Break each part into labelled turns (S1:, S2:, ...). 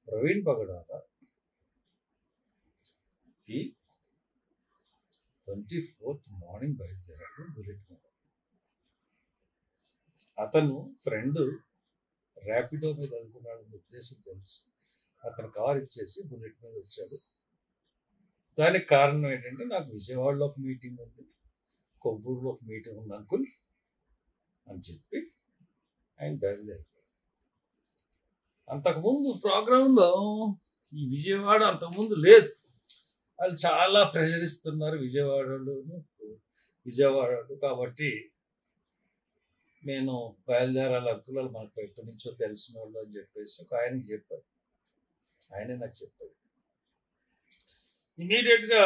S1: ప్రవీణ్ పగడాల ఈ 24th morning బయలుదేరాడు bullet మీద. అతను ఫ్రెండ్ ర్యాపిడో మీద వెళ్తున్నాడని ఉద్దేశం తెలుసు. అతను కార్ ఇచ్చేసి బుల్లెట్ మీద వచ్చాడు. దానికి కారణం ఏంటంటే, నాకు విజయవాడలో ఒక మీటింగ్ ఉంది, కొవ్వూరులో ఒక మీటింగ్ ఉంది అంకుల్ అని చెప్పి ఆయన బయలుదేరాడు. అంతకుముందు ప్రోగ్రాంలో ఈ విజయవాడ అంతకుముందు లేదు. వాళ్ళు చాలా ప్రెషర్ ఇస్తున్నారు విజయవాడలో కాబట్టి నేను బయలుదేరాలి అంకుల్, మనకు ఎప్పటి నుంచో తెలిసిన వాళ్ళు అని చెప్పేసి ఒక ఆయనకి చెప్పాడు. ఆయనే నాకు చెప్పాడు. ఇమీడియట్గా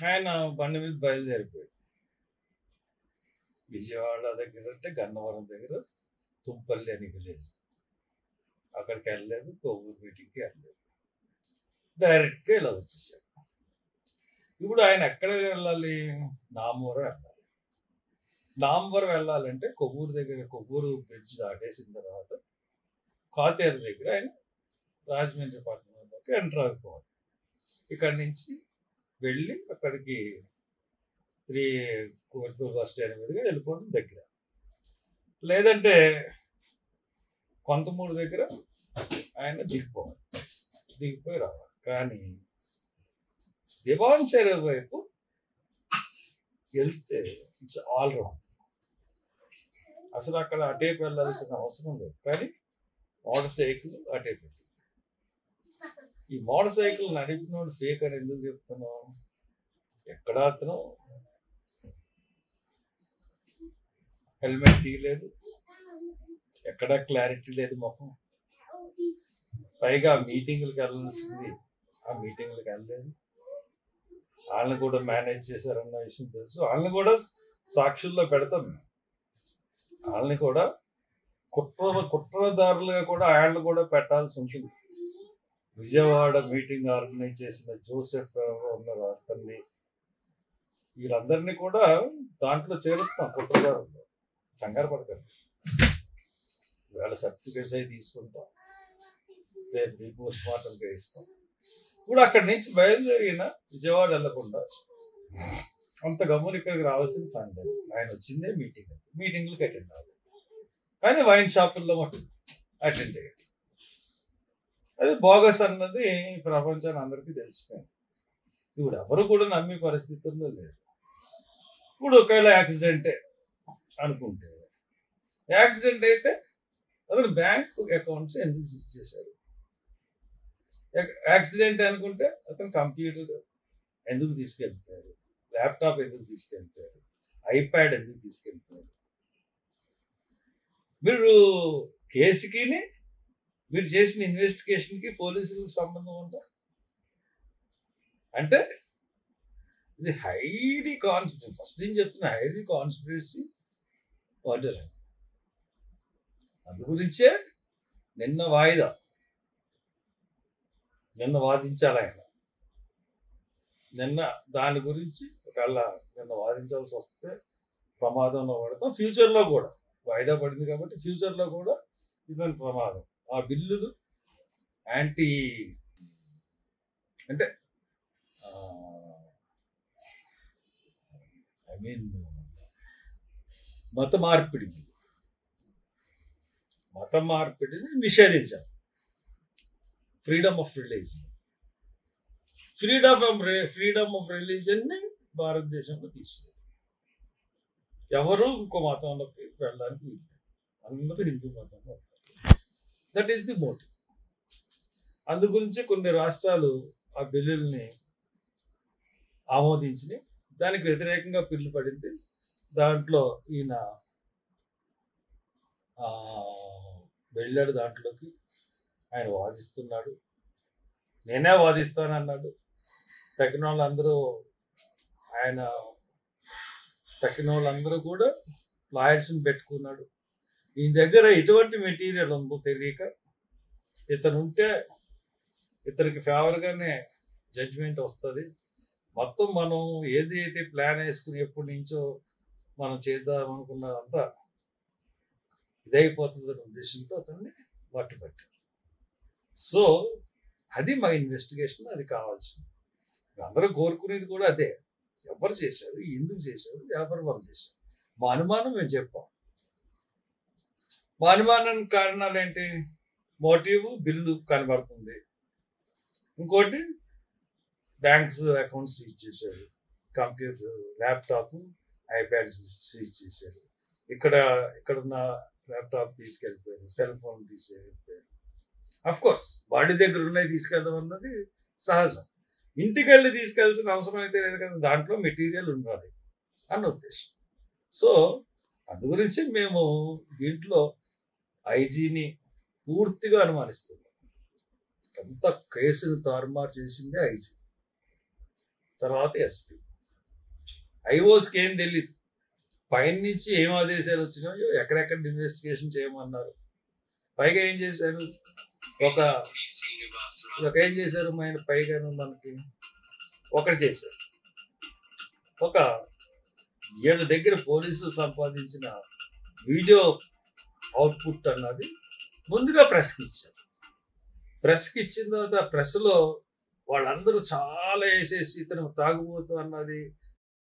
S1: ఆయన బండి మీద బయలుదేరిపోయాడు. విజయవాడ దగ్గర అంటే గన్నవరం దగ్గర తుంపల్లి అని విలేజ్, అక్కడికి వెళ్ళలేదు, కొవ్వూరు మీటింగ్కి వెళ్ళలేదు, డైరెక్ట్గా ఇలా వచ్చేసాడు. ఇప్పుడు ఆయన ఎక్కడ వెళ్ళాలి? నామవరం వెళ్ళాలి. నామవరం వెళ్ళాలంటే కొవ్వూరు బ్రిడ్జ్ దాటేసిన తర్వాత కాతేరు దగ్గర ఆయన రాజమండ్రి పట్టణంలోకి ఎంటర్ అయిపోవాలి. ఇక్కడి నుంచి వెళ్ళి అక్కడికి కోర్టూరు బస్ స్టాండ్ మీదుగా వెళ్ళిపోవడం దగ్గర, లేదంటే కొంతమూరు దగ్గర ఆయన దిగిపోయి రావాలి. కానీ దివాన్ చెరువు వైపు వెళ్తే ఇట్స్ ఆల్ రౌండ్. అసలు అక్కడ అటేపు వెళ్ళాల్సిన అవసరం లేదు, కానీ మోటార్ సైకిల్ అటే పెట్టి. ఈ మోటార్ సైకిల్ నడిపినోడు ఫేక్ అని ఎందుకు చెప్తున్నావు? ఎక్కడ అతను హెల్మెట్ తీయలేదు, ఎక్కడ క్లారిటీ లేదు మొహం, పైగా మీటింగ్లకు వెళ్ళాల్సింది ఆ మీటింగ్లకు వెళ్ళలేదు. వాళ్ళని కూడా మేనేజ్ చేశారన్న విషయం తెలుసు. వాళ్ళని కూడా సాక్షుల్లో పెడతాం. వాళ్ళని కూడా కుట్రదారులుగా కూడా ఆయన్ని కూడా పెట్టాల్సి ఉంటుంది. విజయవాడ మీటింగ్ ఆర్గనైజ్ చేసిన జోసెఫ్ ఉన్నారు, అతన్ని, వీళ్ళందరినీ కూడా దాంట్లో చేరుస్తాం కుట్రదారులు. కంగారు పడతారు. ఇవాళ సర్టిఫికేట్స్ అవి తీసుకుంటాం, రేపు పోస్ట్ మార్టంగా ఇస్తాం. ఇప్పుడు అక్కడి నుంచి బయలుదేరిన విజయవాడ వెళ్లకుండా అంత గమ్మున ఇక్కడికి రావాల్సిన పని లేదు. ఆయన వచ్చిందే మీటింగ్లకు అటెండ్ అవ్వాలి, కానీ వైన్ షాపుల్లో మటు అటెండ్ అయ్యాడు. అది బోగస్ అన్నది ప్రపంచాన్ని అందరికీ తెలిసిపోయింది. ఇప్పుడు ఎవరు కూడా నమ్మే పరిస్థితుల్లో లేరు. ఇప్పుడు ఒకవేళ యాక్సిడెంటే అనుకుంటే, యాక్సిడెంట్ అయితే అతను బ్యాంక్ అకౌంట్స్ ఎందుకు సీజ్ చేశారు? యాక్సిడెంట్ అనుకుంటే అతను కంప్యూటర్ ఎందుకు తీసుకెళ్ళిపోయారు? ల్యాప్టాప్ ఎందుకు తీసుకెళ్ళిపోయారు? ఐప్యాడ్ ఎందుకు తీసుకెళ్ళిపోయారు? మీరు కేసుకి మీరు చేసిన ఇన్వెస్టిగేషన్కి పోలీసులకు సంబంధం ఉందా? అంటే ఇది హైలీ కాన్స్పిరసీ. ఫస్ట్ నేను చెప్తున్నా, హైలీ కాన్స్పిరసీ మర్డర్. అందు గురించే నిన్న వాదించాలి ఆయన. నిన్న దాని గురించి ఒకవేళ నిన్న వాదించాల్సి వస్తే ప్రమాదంలో పడతాం. ఫ్యూచర్లో కూడా వాయిదా పడింది కాబట్టి ఫ్యూచర్లో కూడా ఇదని ప్రమాదం. ఆ బిల్లులు యాంటీ అంటే మత మార్పిడిని నిషేధించాలి. ఫ్రీడమ్ ఆఫ్ రిలీజన్ ని భారతదేశంలో తీసుకు ఎవరు ఇంకో మతంలోకి వెళ్ళడానికి వీలు, అందరూ హిందూ మతంలో. That is the motive. అందు గురించి కొన్ని రాష్ట్రాలు ఆ బిల్లుల్ని ఆమోదించినాయి. దానికి వ్యతిరేకంగా బిల్లు పడింది. దాంట్లో ఈయన వెళ్ళాడు, దాంట్లోకి ఆయన వాదిస్తున్నాడు. నేనే వాదిస్తానన్నాడు. తక్కిన వాళ్ళందరూ కూడా లాయర్స్ని పెట్టుకున్నాడు. ఈయన దగ్గర ఎటువంటి మెటీరియల్ ఉందో తెలియక ఇతనికి ఫేవర్గానే జడ్జిమెంట్ వస్తుంది. మొత్తం మనం ఏదైతే ప్లాన్ వేసుకుని ఎప్పటి నుంచో మనం చేద్దాం అనుకున్నదంతా ఇదైపోతుందనే ఉద్దేశంతో అతన్ని పట్టుబట్టారు. సో అది మా ఇన్వెస్టిగేషన్, అది కావాల్సింది. అందరూ కోరుకునేది కూడా అదే. ఎవరు చేశారు, ఎందుకు చేశారు, వ్యాపారం వాళ్ళు చేశారు. మా అనుమానం మేము చెప్పాం. మా అనుమానానికి కారణాలు ఏంటి? మోటివ్ బిల్లు కనబడుతుంది, ఇంకోటి బ్యాంక్స్ అకౌంట్స్ సీజ్ చేశారు, కంప్యూటర్ ల్యాప్టాప్ ఐప్యాడ్స్ సీజ్ చేశారు, ఇక్కడున్న ల్యాప్టాప్ తీసుకెళ్ళిపోయారు, సెల్ ఫోన్ తీసుకెళ్ళిపోయారు. అఫ్ కోర్స్ బాడీ దగ్గర ఉన్నాయి తీసుకెళ్ళడం అన్నది సహజం. ఇంటికి వెళ్ళి తీసుకెళ్లాల్సిన అవసరం అయితే లేదు కదా, దాంట్లో మెటీరియల్ ఉండాలి అన్న ఉద్దేశం. సో అందు గురించి మేము దీంట్లో ఐజీని పూర్తిగా అనుమానిస్తున్నాం. అంత కేసును తారుమారు చేసిందే ఐజీ, తర్వాత ఎస్పీ. ఐఓస్కి ఏం తెలీదు, పైన నుంచి ఏం ఆదేశాలు వచ్చినాయో, ఎక్కడెక్కడ ఇన్వెస్టిగేషన్ చేయమన్నారు. పైగా ఏం చేశారు, ఏం చేశారు పైగా మనకి ఒకటి చేశారు. వీళ్ళ దగ్గర పోలీసులు సంపాదించిన వీడియో అవుట్పుట్ అన్నది ముందుగా ప్రెస్కి ఇచ్చారు. ప్రెస్కి ఇచ్చిన తర్వాత ప్రెస్లో వాళ్ళందరూ చాలా వేసేసి ఇతను తాగుబోతు అన్నది,